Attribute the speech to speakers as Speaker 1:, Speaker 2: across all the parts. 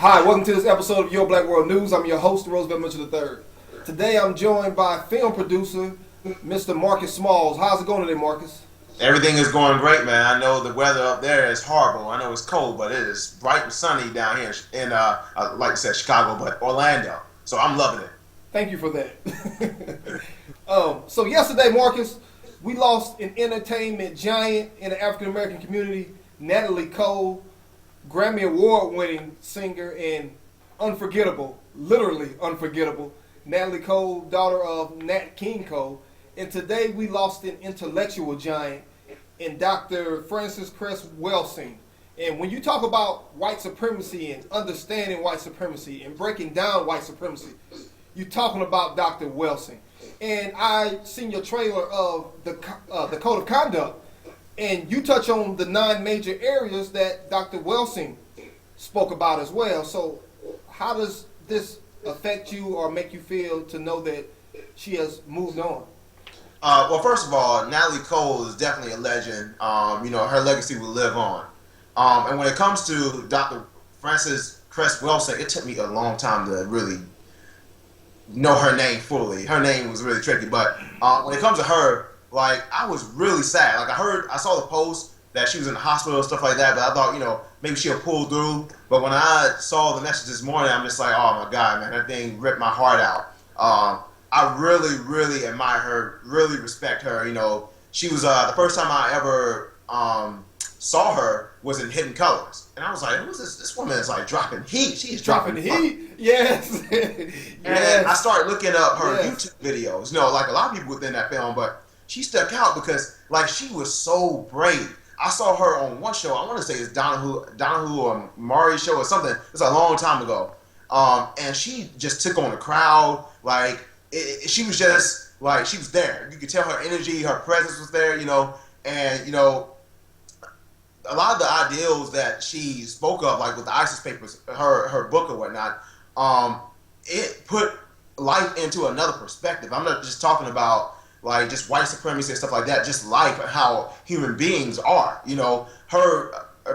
Speaker 1: Hi, welcome to this episode of Your Black World News. I'm your host, Roosevelt Mitchell III. Today I'm joined by film producer, Mr. Marcus Smalls. How's it going today, Marcus?
Speaker 2: Everything is going great, man. I know the weather up there is horrible. I know it's cold, but it is bright and sunny down here in, like I said, Chicago, but Orlando. So I'm loving it.
Speaker 1: Thank you for that. So yesterday, Marcus, we lost an entertainment giant in the African American community, Natalie Cole, Grammy Award-winning singer and unforgettable, literally unforgettable, Natalie Cole, daughter of Nat King Cole. And today we lost an intellectual giant in Dr. Frances Cress Welsing. And when you talk about white supremacy and understanding white supremacy and breaking down white supremacy, you're talking about Dr. Welsing. And I seen your trailer of the Code of Conduct. And you touch on the 9 major areas that Dr. Welsing spoke about as well. So how does this affect you or make you feel to know that she has moved on?
Speaker 2: Well, first of all, Natalie Cole is definitely a legend. Her legacy will live on. And when it comes to Dr. Frances Cress Welsing, it took me a long time to really know her name fully. Her name was really tricky. But when it comes to her, like, I was really sad. Like, I saw the post that she was in the hospital and stuff like that, but I thought, maybe she'll pull through. But when I saw the message this morning, I'm just like, oh my God, man, that thing ripped my heart out. I really, really admire her, really respect her. She was, the first time I ever saw her was in Hidden Colors. And I was like, who's this? This woman is like dropping heat. She is dropping
Speaker 1: heat. Yes.
Speaker 2: And I started looking up her YouTube videos. Like a lot of people within that film, but she stuck out because, like, she was so brave. I saw her on one show. I want to say it's Donahue or Maury's show or something. It's a long time ago. And she just took on the crowd. Like, she was just, like, she was there. You could tell her energy, her presence was there, and, a lot of the ideals that she spoke of, like with the ISIS papers, her book or whatnot, it put life into another perspective. I'm not just talking about, like, just white supremacy and stuff like that, just life and how human beings are.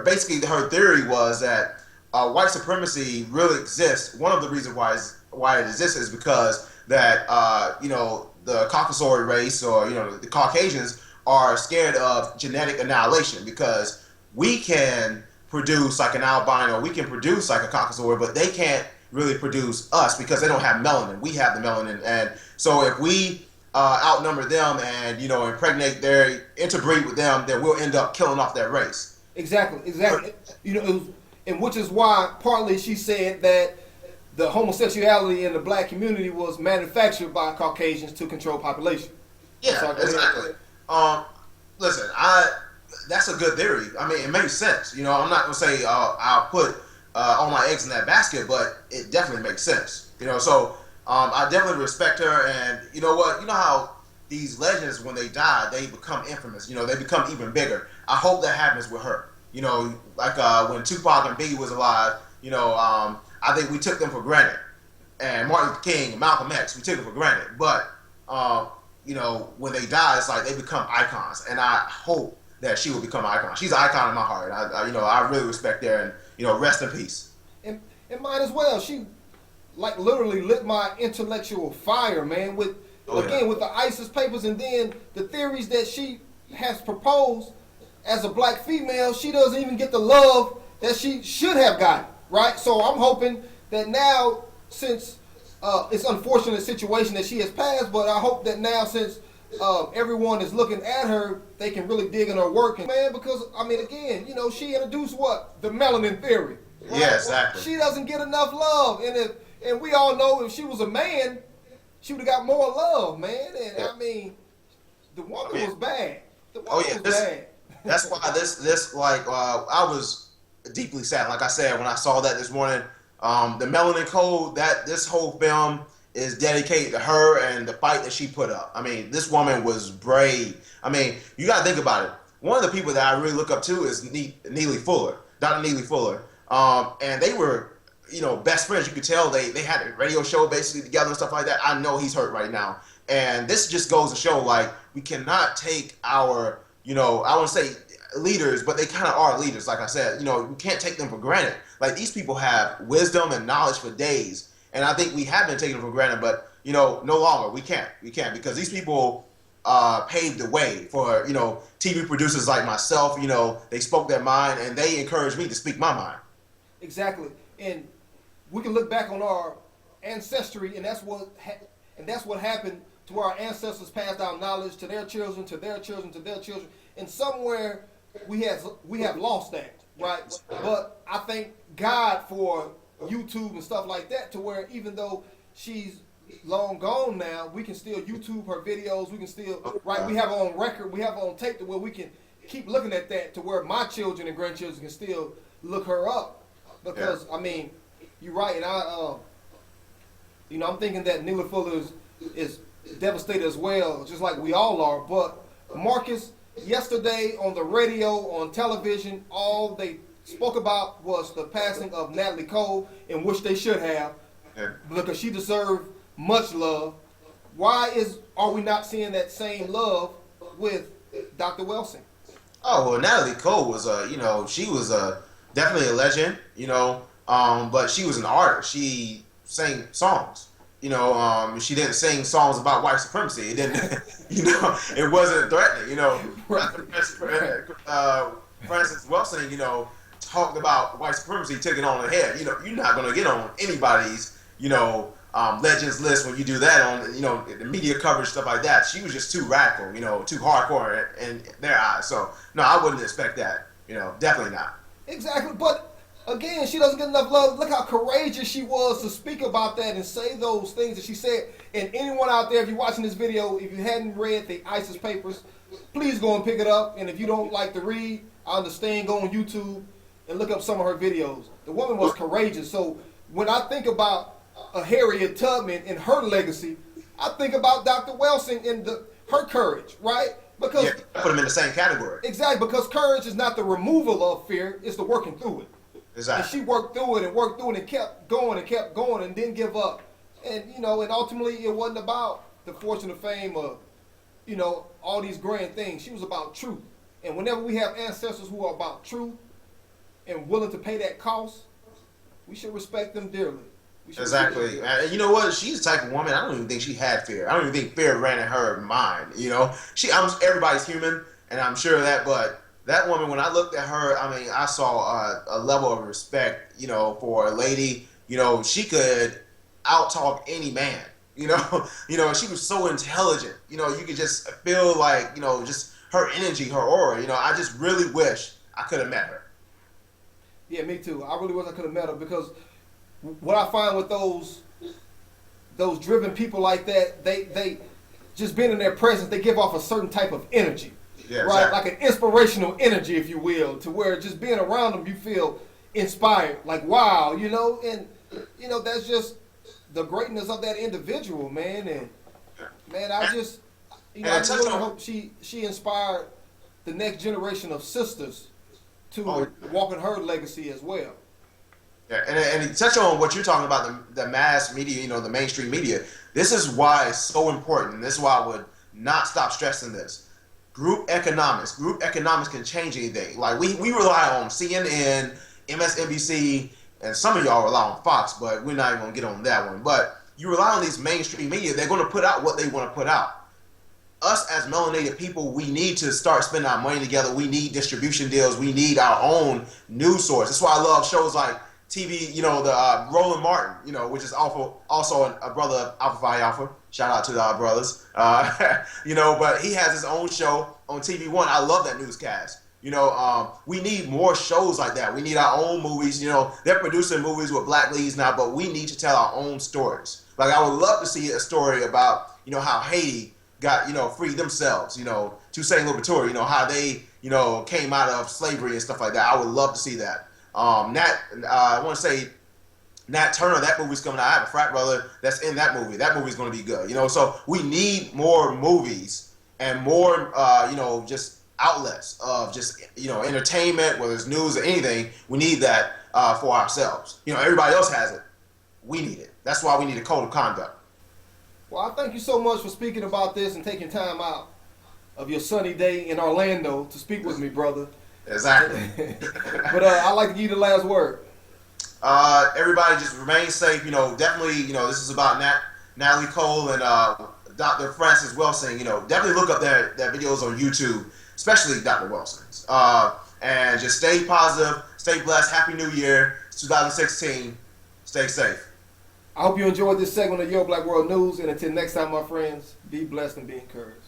Speaker 2: Basically her theory was that white supremacy really exists. One of the reasons why it exists is because that, the Caucasoid race or, the Caucasians are scared of genetic annihilation because we can produce like an albino, we can produce like a Caucasoid, but they can't really produce us because they don't have melanin. We have the melanin. And so if we outnumber them and interbreed with them, then we'll end up killing off that race.
Speaker 1: Exactly. And which is why partly she said that the homosexuality in the black community was manufactured by Caucasians to control population.
Speaker 2: Yeah, exactly. Listen, that's a good theory. I mean, it makes sense. I'm not gonna say I'll put all my eggs in that basket, but it definitely makes sense. So. I definitely respect her, and you know what? You know how these legends, when they die, they become infamous. They become even bigger. I hope that happens with her. Like when Tupac and Biggie was alive, I think we took them for granted. And Martin Luther King and Malcolm X, we took them for granted. But, when they die, it's like they become icons. And I hope that she will become an icon. She's an icon in my heart. I really respect her, and, rest in peace.
Speaker 1: And mine as well. She, like, literally lit my intellectual fire, man, with the ISIS papers and then the theories that she has proposed. As a black female, she doesn't even get the love that she should have gotten, right? So I'm hoping that now, since it's an unfortunate situation that she has passed, but I hope that now, since everyone is looking at her, they can really dig in her work. And, man, because, I mean, again, she introduced what? The melanin theory. Right?
Speaker 2: Yeah, exactly.
Speaker 1: She doesn't get enough love, and we all know if she was a man, she would have got more love, man. And I mean, the woman was bad. The woman was bad.
Speaker 2: That's why I was deeply sad. Like I said, when I saw that this morning, the Melanin Code, that this whole film is dedicated to her and the fight that she put up. I mean, this woman was brave. I mean, you got to think about it. One of the people that I really look up to is Neely Fuller, Dr. Neely Fuller. And they were, best friends. You could tell they had a radio show basically together and stuff like that. I know he's hurt right now. And this just goes to show, like, we cannot take our, I wouldn't say leaders, but they kind of are leaders, like I said. We can't take them for granted. Like these people have wisdom and knowledge for days, and I think we have been taking it for granted. But no longer. We can't because these people paved the way for TV producers like myself. They spoke their mind and they encouraged me to speak my mind.
Speaker 1: Exactly, and we can look back on our ancestry, and that's what happened to where our ancestors passed down knowledge to their children, to their children, to their children, and somewhere we have lost that, right? But I thank God for YouTube and stuff like that, to where even though she's long gone now, we can still YouTube her videos. We can still, right? We have her on record, we have her on tape, to where we can keep looking at that, to where my children and grandchildren can still look her up. Because I mean, you're right, and I'm thinking that Neely Fuller is devastated as well, just like we all are. But Marcus, yesterday on the radio, on television, all they spoke about was the passing of Natalie Cole, in which they should have, because she deserved much love. Why are we not seeing that same love with Dr. Welsing?
Speaker 2: Oh well, Natalie Cole was she was definitely a legend, but she was an artist. She sang songs. She didn't sing songs about white supremacy. It didn't, it wasn't threatening. Frances Welsing, talked about white supremacy, took it on the head. You're not going to get on anybody's, legends list when you do that on, the media coverage, stuff like that. She was just too radical, too hardcore in their eyes. So, no, I wouldn't expect that. Definitely not.
Speaker 1: Exactly, but again, she doesn't get enough love. Look how courageous she was to speak about that and say those things that she said. And anyone out there, if you're watching this video, if you hadn't read the ISIS papers, please go and pick it up. And if you don't like to read, I understand, go on YouTube and look up some of her videos. The woman was courageous. So when I think about a Harriet Tubman and her legacy, I think about Dr. Welsing and her courage, right? Because
Speaker 2: put them in the same category.
Speaker 1: Exactly, because courage is not the removal of fear, it's the working through it.
Speaker 2: Exactly.
Speaker 1: And she worked through it and kept going and didn't give up. And and ultimately it wasn't about the fortune and fame of, all these grand things. She was about truth. And whenever we have ancestors who are about truth and willing to pay that cost, we should respect them dearly.
Speaker 2: Exactly. And you know what? She's the type of woman, I don't even think she had fear. I don't even think fear ran in her mind, everybody's human, and I'm sure of that, but that woman, when I looked at her, I saw a level of respect, for a lady. She could out-talk any man, she was so intelligent. You could just feel like, just her energy, her aura. I just really wish I could have met her.
Speaker 1: Yeah, me too. I really wish I could have met her, because what I find with those driven people like that, they just being in their presence, they give off a certain type of energy.
Speaker 2: Yeah,
Speaker 1: right,
Speaker 2: exactly.
Speaker 1: like an inspirational energy, if you will, to where just being around them, you feel inspired, like wow, and that's just the greatness of that individual, man. And man, I just, I really hope she inspired the next generation of sisters to walk in her legacy as well.
Speaker 2: Yeah, and to touch on what you're talking about, the mass media, the mainstream media. This is why it's so important. This is why I would not stop stressing this. Group economics. Group economics can change anything. Like we rely on CNN, MSNBC, and some of y'all rely on Fox, but we're not even gonna get on that one. But you rely on these mainstream media, they're gonna put out what they want to put out. Us as melanated people, we need to start spending our money together. We need distribution deals. We need our own news source. That's why I love shows like TV, the Roland Martin, which is also a brother of Alpha Phi Alpha. Shout out to our brothers. But he has his own show on TV One. I love that newscast. We need more shows like that. We need our own movies. They're producing movies with black leads now, but we need to tell our own stories. Like I would love to see a story about, how Haiti got, freed themselves, Toussaint Louverture, how they, came out of slavery and stuff like that. I would love to see that. I want to say Nat Turner, that movie's coming out. I have a frat brother that's in that movie. That movie's going to be good. So we need more movies and more, just outlets of just, entertainment, whether it's news or anything. We need that for ourselves. Everybody else has it. We need it. That's why we need a code of conduct.
Speaker 1: Well, I thank you so much for speaking about this and taking time out of your sunny day in Orlando to speak with me, brother.
Speaker 2: Exactly.
Speaker 1: But I'd like to give you the last word.
Speaker 2: Everybody just remain safe. You know, definitely. You know, this is about Natalie Cole and Dr. Francis Wilson. You know, definitely look up their videos on YouTube, especially Dr. Wilson's. And just stay positive, stay blessed. Happy New Year, it's 2016. Stay safe.
Speaker 1: I hope you enjoyed this segment of Your Black World News. And until next time, my friends, be blessed and be encouraged.